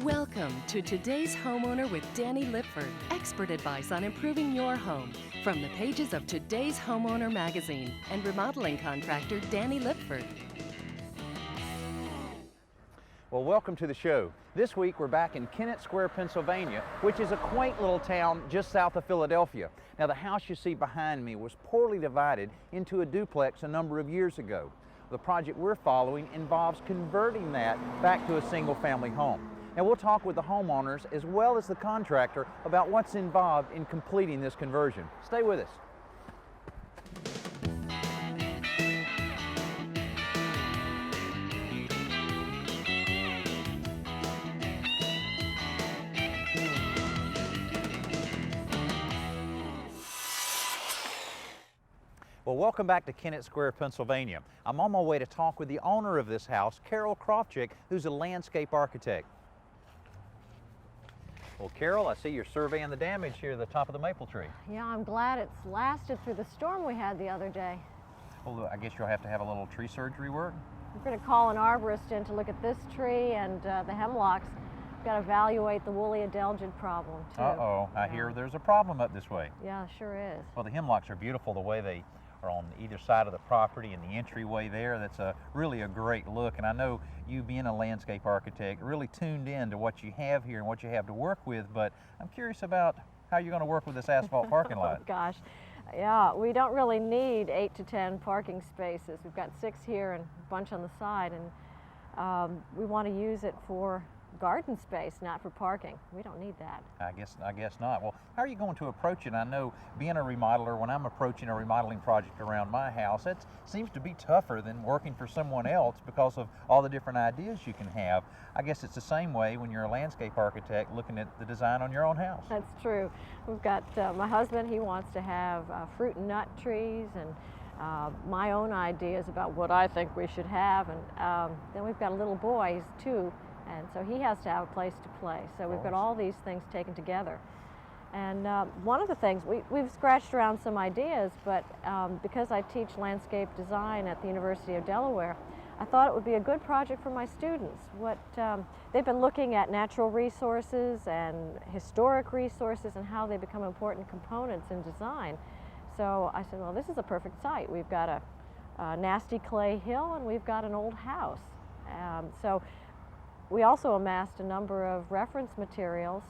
Welcome to today's Homeowner with Danny Lipford. Expert advice on improving your home from the pages of today's Homeowner magazine and remodeling contractor Danny Lipford. Well, welcome to the show. This week we're back in Kennett Square, Pennsylvania, which is a quaint little town just south of Philadelphia. Now, the house you see behind me was poorly divided into a duplex a number of years ago. The project we're following involves converting that back to a single-family home. Now, we'll talk with the homeowners as well as the contractor about what's involved in completing this conversion. Stay with us. Well, welcome back to Kennett Square, Pennsylvania. I'm on my way to talk with the owner of this house, Carol Krofchick, who's a landscape architect. Well, Carol, I see you're surveying the damage here at the top of the maple tree. Yeah, I'm glad it's lasted through the storm we had the other day. Well, I guess you'll have to have a little tree surgery work. We're going to call an arborist in to look at this tree and the hemlocks. We've got to evaluate the woolly adelgid problem, too. Uh-oh, I hear there's a problem up this way. Yeah, sure is. Well, the hemlocks are beautiful the way they are on either side of the property and the entryway there. That's really a great look, and I know you being a landscape architect really tuned in to what you have here and what you have to work with, but I'm curious about how you're going to work with this asphalt parking lot. Oh, gosh. Yeah, we don't really need 8 to 10 parking spaces. We've got 6 here and a bunch on the side, and we want to use it for garden space, not for parking. We don't need that. I guess not. Well, how are you going to approach it? I know being a remodeler, when I'm approaching a remodeling project around my house, it seems to be tougher than working for someone else because of all the different ideas you can have. I guess it's the same way when you're a landscape architect looking at the design on your own house. That's true. We've got my husband, he wants to have fruit and nut trees, and my own ideas about what I think we should have, and then we've got a little boy, he's 2, and so he has to have a place to play. So we've got all these things taken together. And one of the things, we've scratched around some ideas, but because I teach landscape design at the University of Delaware, I thought it would be a good project for my students. They've been looking at natural resources and historic resources and how they become important components in design. So I said, well, this is a perfect site. We've got a nasty clay hill and we've got an old house. So we also amassed a number of reference materials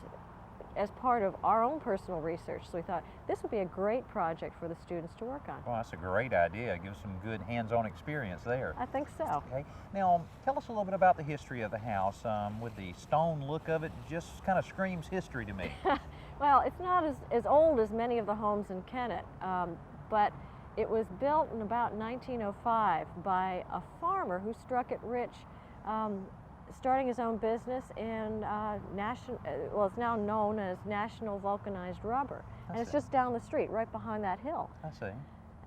as part of our own personal research. So we thought this would be a great project for the students to work on. Well, that's a great idea. Gives some good hands-on experience there. I think so. Okay. Now, tell us a little bit about the history of the house. With the stone look of it, just kind of screams history to me. Well, it's not as old as many of the homes in Kennett, but it was built in about 1905 by a farmer who struck it rich, starting his own business in well, it's now known as National Vulcanized Rubber. And it's just down the street, right behind that hill. I see.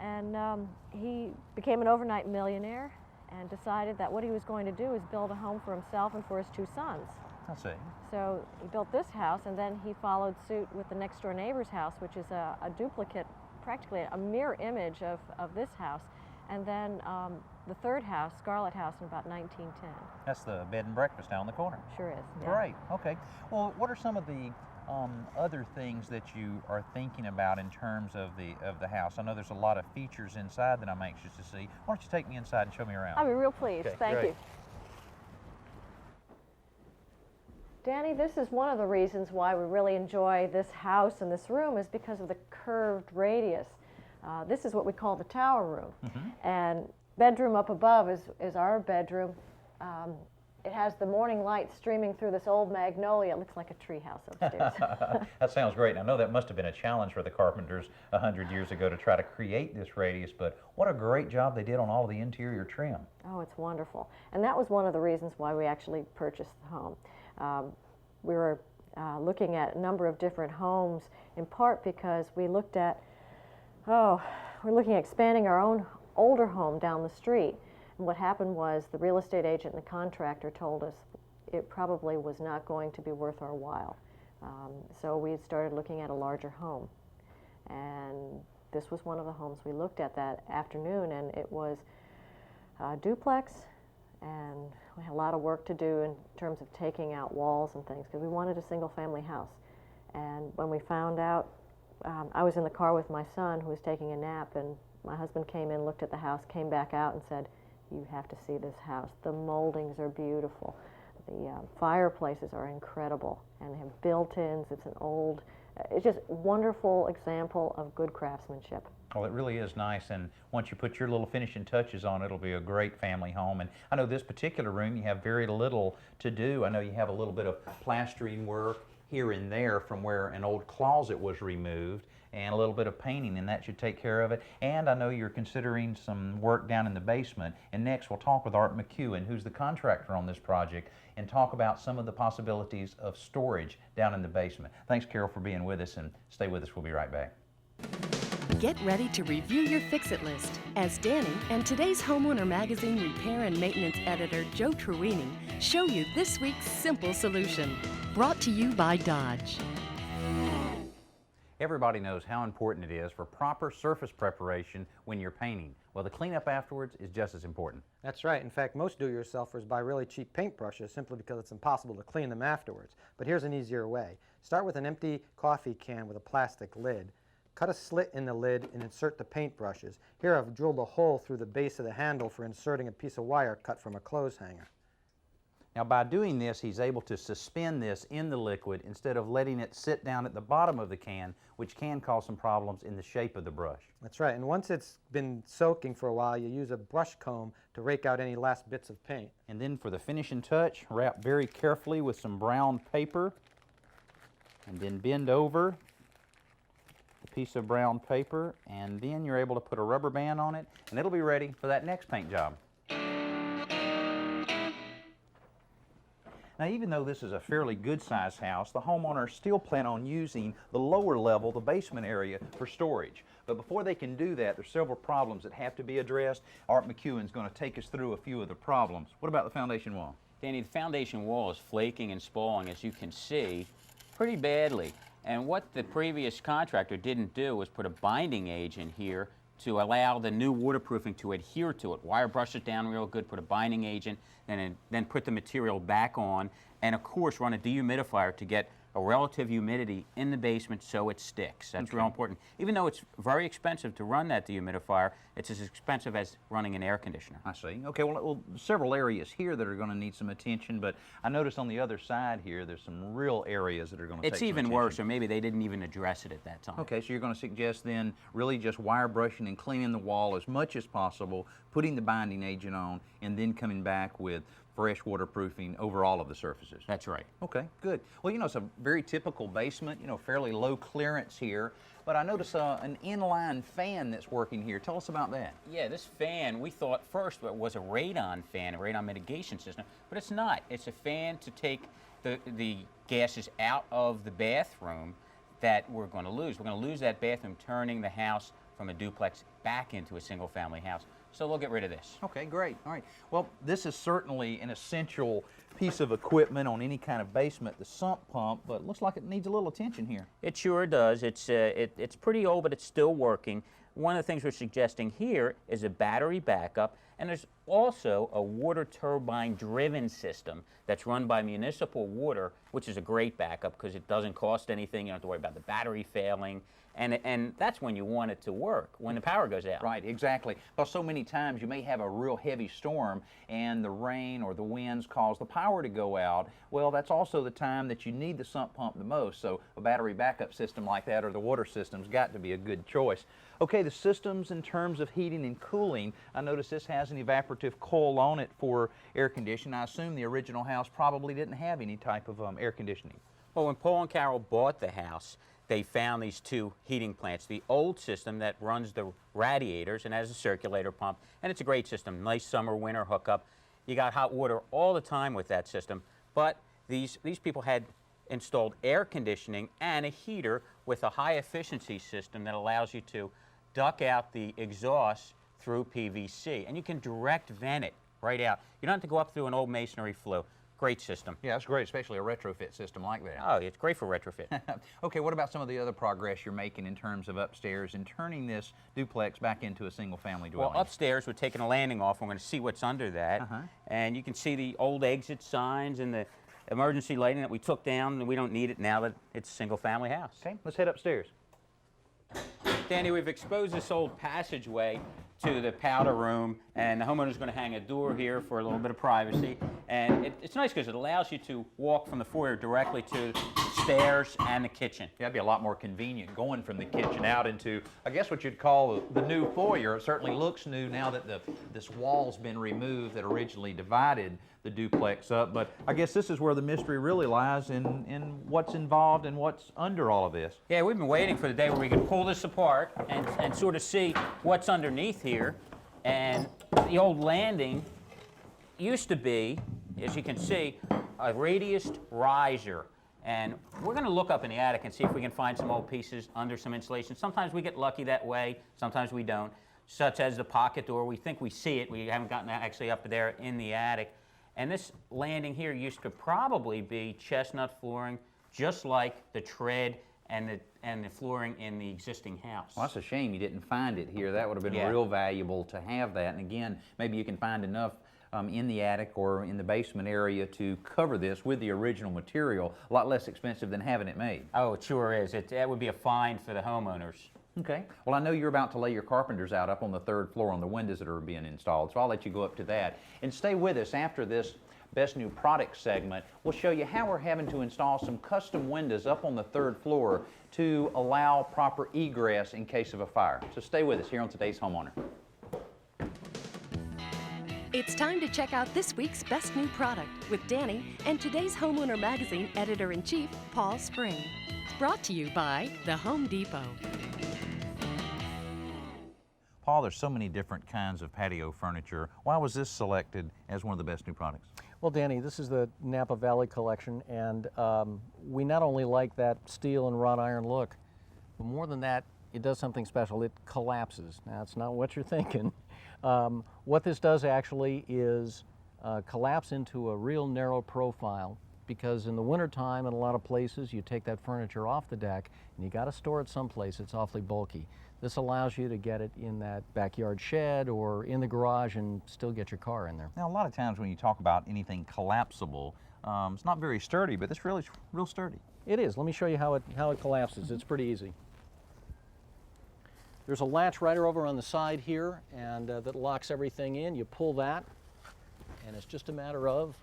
And he became an overnight millionaire and decided that what he was going to do is build a home for himself and for his 2 sons. I see. So he built this house, and then he followed suit with the next door neighbor's house, which is a duplicate, practically a mirror image of this house. And then the 3rd house, Scarlet House, in about 1910. That's the bed and breakfast down the corner. Sure is. Yeah. Great. Okay. Well, what are some of the other things that you are thinking about in terms of the house? I know there's a lot of features inside that I'm anxious to see. Why don't you take me inside and show me around? I'll be real pleased. Okay, Thank great. you. Danny, this is one of the reasons why we really enjoy this house and this room is because of the curved radius. This is what we call the tower room. Mm-hmm. And bedroom up above is our bedroom. It has the morning light streaming through this old magnolia. It looks like a tree house upstairs. That sounds great. And I know that must have been a challenge for the carpenters 100 years ago to try to create this radius, but what a great job they did on all of the interior trim. Oh, it's wonderful. And that was one of the reasons why we actually purchased the home. We were looking at a number of different homes, in part because we looked at, we're looking at expanding our own older home down the street. And what happened was the real estate agent and the contractor told us it probably was not going to be worth our while. So we started looking at a larger home. And this was one of the homes we looked at that afternoon, and it was a duplex. and we had a lot of work to do in terms of taking out walls and things because we wanted a single-family house. And when we found out, I was in the car with my son who was taking a nap, and my husband came in, looked at the house, came back out and said, "You have to see this house. The moldings are beautiful. The fireplaces are incredible, and they have built-ins. It's an old, it's just a wonderful example of good craftsmanship." Well, it really is nice, and once you put your little finishing touches on it, it'll be a great family home. And I know this particular room, you have very little to do. I know you have a little bit of plastering work here and there from where an old closet was removed, and a little bit of painting, and that should take care of it. And I know you're considering some work down in the basement. And next we'll talk with Art McEwen, who's the contractor on this project, and talk about some of the possibilities of storage down in the basement. Thanks, Carol, for being with us, and stay with us. We'll be right back. Get ready to review your fix-it list as Danny and today's Homeowner Magazine repair and maintenance editor Joe Truini show you this week's simple solution. Brought to you by Dodge. Everybody knows how important it is for proper surface preparation when you're painting. Well, the cleanup afterwards is just as important. That's right. In fact, most do-it-yourselfers buy really cheap paintbrushes simply because it's impossible to clean them afterwards. But here's an easier way. Start with an empty coffee can with a plastic lid. Cut a slit in the lid and insert the paintbrushes. Here I've drilled a hole through the base of the handle for inserting a piece of wire cut from a clothes hanger. Now, by doing this, he's able to suspend this in the liquid instead of letting it sit down at the bottom of the can, which can cause some problems in the shape of the brush. That's right. And once it's been soaking for a while, you use a brush comb to rake out any last bits of paint. And then for the finishing touch, wrap very carefully with some brown paper, and then bend over a piece of brown paper, and then you're able to put a rubber band on it, and it'll be ready for that next paint job. Now, even though this is a fairly good-sized house, the homeowners still plan on using the lower level, the basement area, for storage. But before they can do that, there's several problems that have to be addressed. Art McEwen's going to take us through a few of the problems. What about the foundation wall? Danny, the foundation wall is flaking and spalling, as you can see, pretty badly. And what the previous contractor didn't do was put a binding agent here to allow the new waterproofing to adhere to it. Wire brush it down real good, put a binding agent, and then put the material back on, and of course run a dehumidifier to get a relative humidity in the basement so it sticks. That's real important. Even though it's very expensive to run that dehumidifier, it's as expensive as running an air conditioner. I see. Okay, well, several areas here that are going to need some attention, but I noticed on the other side here there's some real areas that are going to take some attention. It's even worse, or maybe they didn't even address it at that time. Okay, so you're going to suggest then really just wire brushing and cleaning the wall as much as possible, putting the binding agent on, and then coming back with fresh waterproofing over all of the surfaces. That's right. Okay, good. Well, you know, it's a very typical basement, you know, fairly low clearance here, but I notice an inline fan that's working here. Tell us about that. Yeah, this fan, we thought first it was a radon fan, a radon mitigation system, but it's not. It's a fan to take the gases out of the bathroom that we're going to lose. We're going to lose that bathroom, turning the house from a duplex back into a single-family house. So we'll get rid of this. Okay, great. All right. Well, this is certainly an essential piece of equipment on any kind of basement, the sump pump, but it looks like it needs a little attention here. It sure does. It's pretty old, but it's still working. One of the things we're suggesting here is a battery backup, and there's also a water turbine driven system that's run by municipal water, which is a great backup because it doesn't cost anything. You don't have to worry about the battery failing. And that's when you want it to work, when the power goes out. Right, exactly. Because so many times you may have a real heavy storm and the rain or the winds cause the power to go out. Well, that's also the time that you need the sump pump the most. So a battery backup system like that or the water system's got to be a good choice. Okay, the systems in terms of heating and cooling, I notice this has an evaporative coil on it for air conditioning. I assume the original house probably didn't have any type of air conditioning. Well, when Paul and Carol bought the house, they found these two heating plants. The old system that runs the radiators and has a circulator pump, and it's a great system, nice summer, winter hookup. You got hot water all the time with that system, but these people had installed air conditioning and a heater with a high efficiency system that allows you to duct out the exhaust through PVC, and you can direct vent it right out. You don't have to go up through an old masonry flue. Great system. Yeah, that's great, especially a retrofit system like that. Oh, it's great for retrofit. Okay, what about some of the other progress you're making in terms of upstairs and turning this duplex back into a single-family dwelling? Well, upstairs, we're taking a landing off. We're going to see what's under that. And you can see the old exit signs and the emergency lighting that we took down, and we don't need it now that it's a single-family house. Okay, let's head upstairs. Danny, we've exposed this old passageway to the powder room, and the homeowner's going to hang a door here for a little bit of privacy. And it's nice because it allows you to walk from the foyer directly to stairs and the kitchen. Yeah, it'd be a lot more convenient going from the kitchen out into, I guess, what you'd call the new foyer. It certainly looks new now that this wall's been removed that originally divided the duplex up. But I guess this is where the mystery really lies in what's involved and what's under all of this. Yeah, we've been waiting for the day where we can pull this apart and sort of see what's underneath here. And the old landing used to be, as you can see, a radiused riser. And we're going to look up in the attic and see if we can find some old pieces under some insulation. Sometimes we get lucky that way, sometimes we don't, such as the pocket door. We think we see it. We haven't gotten actually up there in the attic. And this landing here used to probably be chestnut flooring, just like the tread and the flooring in the existing house. Well, that's a shame you didn't find it here. That would have been real valuable to have that. And again, maybe you can find enough in the attic or in the basement area to cover this with the original material. A lot less expensive than having it made. Oh, it sure is. That would be a find for the homeowners. Okay. Well, I know you're about to lay your carpenters out up on the third floor on the windows that are being installed, so I'll let you go up to that. And stay with us after this Best New Product segment. We'll show you how we're having to install some custom windows up on the third floor to allow proper egress in case of a fire. So stay with us here on today's Homeowner. It's time to check out this week's Best New Product with Danny and today's Homeowner Magazine Editor-in-Chief, Paul Spring. Brought to you by the Home Depot. Paul, there's so many different kinds of patio furniture. Why was this selected as one of the best new products? Well, Danny, this is the Napa Valley collection, and we not only like that steel and wrought iron look, but more than that, it does something special. It collapses. Now, it's not what you're thinking. What this does actually is collapse into a real narrow profile, because in the wintertime in a lot of places you take that furniture off the deck and you got to store it someplace. It's awfully bulky. This allows you to get it in that backyard shed or in the garage and still get your car in there. Now, a lot of times when you talk about anything collapsible, it's not very sturdy, but this really is real sturdy. It is. Let me show you how it collapses. It's pretty easy. There's a latch right over on the side here, and that locks everything in. You pull that, and it's just a matter of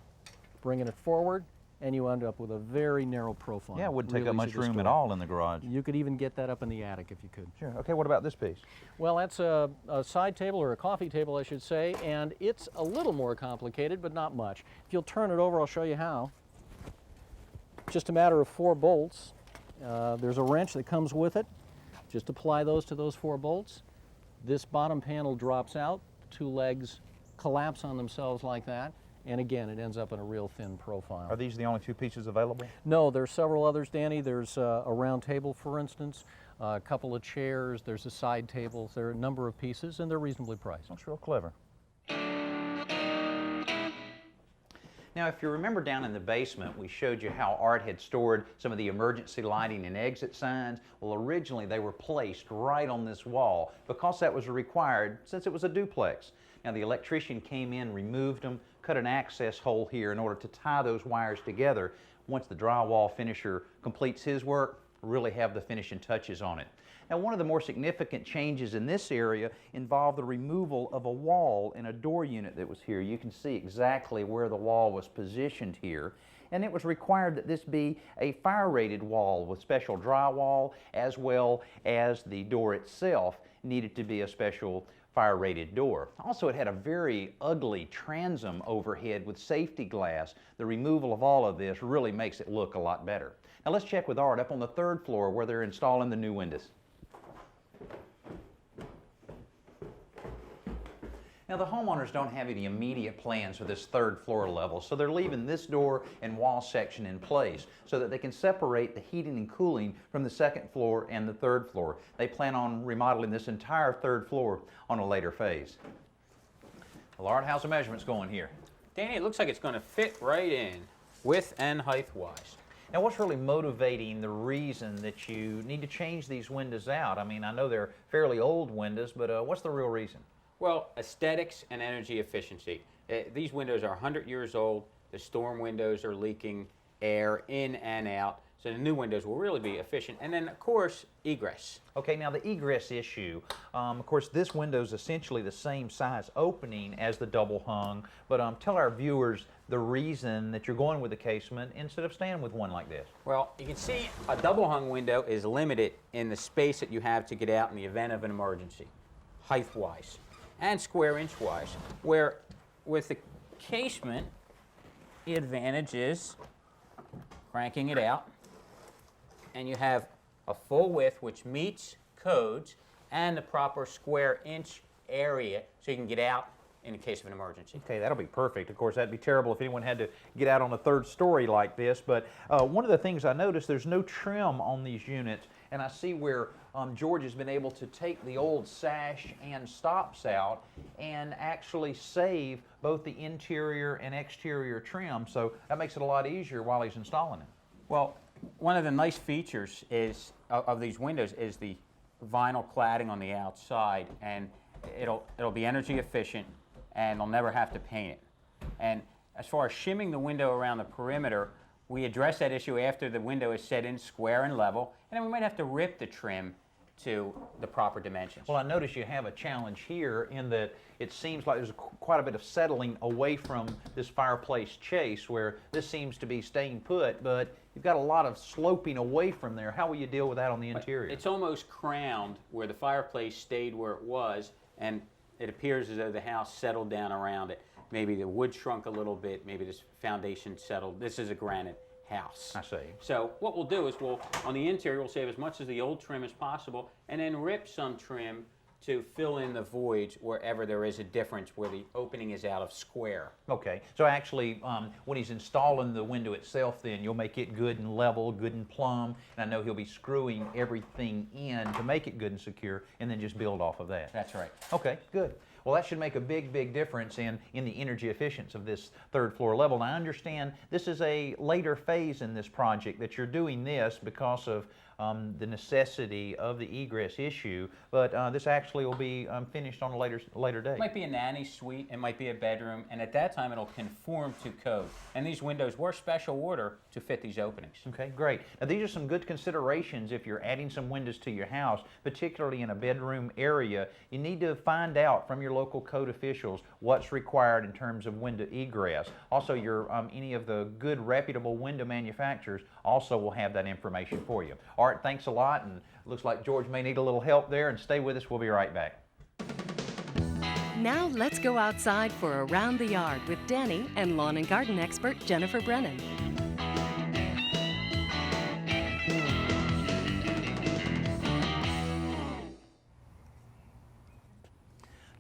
bringing it forward, and you end up with a very narrow profile. Yeah, it wouldn't take Really up much easy to room at store. all in the garage. You could even get that up in the attic if you could. Sure. Okay, what about this piece? Well, that's a side table, or a coffee table, I should say, and it's a little more complicated, but not much. If you'll turn it over, I'll show you how. Just a matter of 4 bolts. There's a wrench that comes with it. Just apply those to those 4 bolts. This bottom panel drops out. The 2 legs collapse on themselves like that. And again, it ends up in a real thin profile. Are these the only 2 pieces available? No, there's several others, Danny. There's a round table, for instance, a couple of chairs, there's a side table. There are a number of pieces, and they're reasonably priced. That's real clever. Now, if you remember down in the basement, we showed you how Art had stored some of the emergency lighting and exit signs. Well, originally they were placed right on this wall because that was required since it was a duplex. Now, the electrician came in, removed them, cut an access hole here in order to tie those wires together. Once the drywall finisher completes his work, really have the finishing touches on it. Now, one of the more significant changes in this area involved the removal of a wall in a door unit that was here. You can see exactly where the wall was positioned here. And it was required that this be a fire-rated wall with special drywall, as well as the door itself needed to be a special fire-rated door. Also, it had a very ugly transom overhead with safety glass. The removal of all of this really makes it look a lot better. Now let's check with Art up on the 3rd floor where they're installing the new windows. Now, the homeowners don't have any immediate plans for this 3rd floor level, so they're leaving this door and wall section in place so that they can separate the heating and cooling from the 2nd floor and the 3rd floor. They plan on remodeling this entire 3rd floor on a later phase. Well, Art, how's the measurements going here? Danny, it looks like it's going to fit right in, width and height-wise. Now, what's really motivating the reason that you need to change these windows out? I mean, I know they're fairly old windows, but what's the real reason? Well, aesthetics and energy efficiency. These windows are 100 years old. The storm windows are leaking air in and out. So the new windows will really be efficient. And then, of course, egress. Okay, now the egress issue, of course, this window is essentially the same size opening as the double hung, but tell our viewers the reason that you're going with the casement instead of staying with one like this. Well, you can see a double hung window is limited in the space that you have to get out in the event of an emergency, height-wise and square inch-wise, where with the casement, the advantage is cranking it out, and you have a full width which meets codes and the proper square inch area so you can get out in the case of an emergency. Okay, that'll be perfect. Of course, that'd be terrible if anyone had to get out on a third story like this, but one of the things I noticed, there's no trim on these units, and I see where George has been able to take the old sash and stops out and actually save both the interior and exterior trim, so that makes it a lot easier while he's installing it. Well, one of the nice features of these windows is the vinyl cladding on the outside, and it'll be energy efficient, and they'll never have to paint it. And as far as shimming the window around the perimeter, we address that issue after the window is set in square and level, and then we might have to rip the trim to the proper dimensions. Well, I notice you have a challenge here in that it seems like there's quite a bit of settling away from this fireplace chase, where this seems to be staying put, but you've got a lot of sloping away from there. How will you deal with that on the interior? It's almost crowned where the fireplace stayed where it was, and it appears as though the house settled down around it. Maybe the wood shrunk a little bit, maybe this foundation settled. This is a granite house. I see. So what we'll do is on the interior, we'll save as much of the old trim as possible, and then rip some trim to fill in the voids wherever there is a difference where the opening is out of square. Okay, so actually when he's installing the window itself, then you'll make it good and level, good and plumb, and I know he'll be screwing everything in to make it good and secure, and then just build off of that. That's right. Okay, good. Well, that should make a big, big difference in the energy efficiency of this third floor level. Now, I understand this is a later phase in this project that you're doing this because of the necessity of the egress issue, but this actually will be finished on a later date. It might be a nanny suite, it might be a bedroom, and at that time it'll conform to code. And these windows were special order to fit these openings. Okay, great. Now these are some good considerations if you're adding some windows to your house, particularly in a bedroom area. You need to find out from your local code officials what's required in terms of window egress. Also, any of the good reputable window manufacturers also will have that information for you. Art, thanks a lot, and looks like George may need a little help there, and stay with us. We'll be right back. Now let's go outside for Around the Yard with Danny and lawn and garden expert Jennifer Brennan.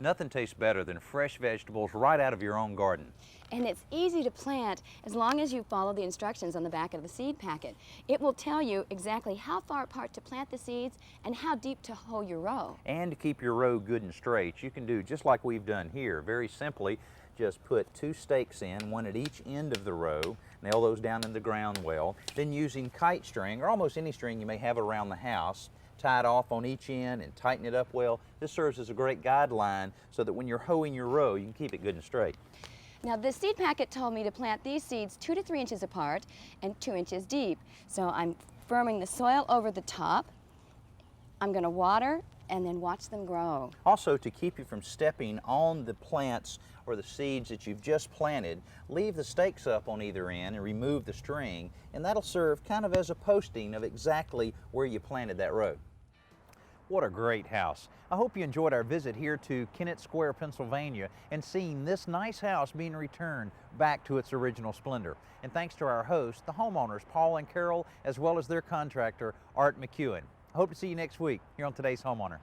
Nothing tastes better than fresh vegetables right out of your own garden. And it's easy to plant as long as you follow the instructions on the back of the seed packet. It will tell you exactly how far apart to plant the seeds and how deep to hoe your row. And to keep your row good and straight, you can do just like we've done here. Very simply, just put 2 stakes in, one at each end of the row, nail those down in the ground well, then using kite string, or almost any string you may have around the house, tie it off on each end and tighten it up well. This serves as a great guideline so that when you're hoeing your row, you can keep it good and straight. Now, the seed packet told me to plant these seeds 2 to 3 inches apart and 2 inches deep. So I'm firming the soil over the top. I'm going to water and then watch them grow. Also, to keep you from stepping on the plants or the seeds that you've just planted, leave the stakes up on either end and remove the string, and that'll serve kind of as a posting of exactly where you planted that row. What a great house. I hope you enjoyed our visit here to Kennett Square, Pennsylvania, and seeing this nice house being returned back to its original splendor. And thanks to our hosts, the homeowners, Paul and Carol, as well as their contractor, Art McEwen. I hope to see you next week here on today's Homeowner.